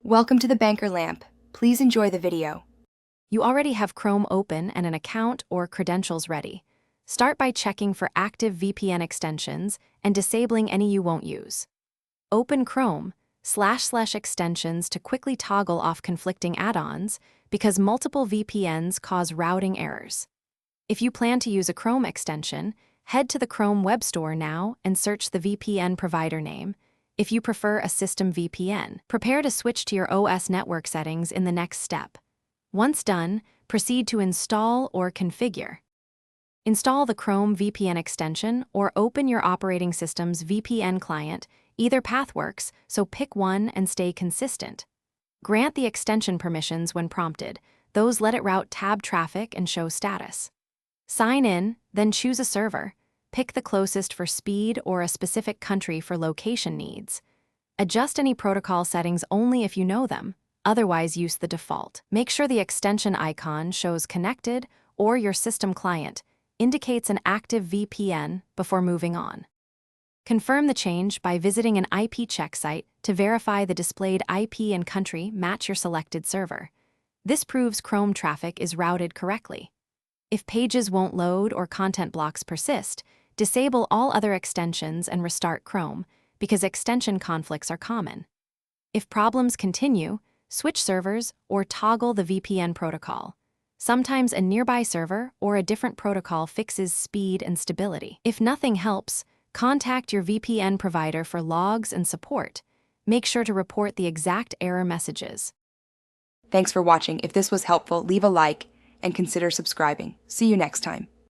Welcome to the Banker Lamp. Please enjoy the video. You already have Chrome open and an account or credentials ready. Start by checking for active VPN extensions and disabling any you won't use. Open Chrome //extensions to quickly toggle off conflicting add-ons because multiple VPNs cause routing errors. If you plan to use a Chrome extension, head to the Chrome Web Store now and search the VPN provider name. If you prefer a system VPN, prepare to switch to your OS network settings in the next step. Once done, proceed to install or configure. Install the Chrome VPN extension or open your operating system's VPN client. Either path works, so pick one and stay consistent. Grant the extension permissions when prompted. Those let it route tab traffic and show status. Sign in, then choose a server. Pick the closest for speed or a specific country for location needs. Adjust any protocol settings only if you know them, otherwise use the default. Make sure the extension icon shows connected or your system client indicates an active VPN before moving on. Confirm the change by visiting an IP check site to verify the displayed IP and country match your selected server. This proves Chrome traffic is routed correctly. If pages won't load or content blocks persist, disable all other extensions and restart Chrome, because extension conflicts are common. If problems continue, switch servers or toggle the VPN protocol. Sometimes a nearby server or a different protocol fixes speed and stability. If nothing helps, contact your VPN provider for logs and support. Make sure to report the exact error messages. Thanks for watching. If this was helpful, leave a like and consider subscribing. See you next time.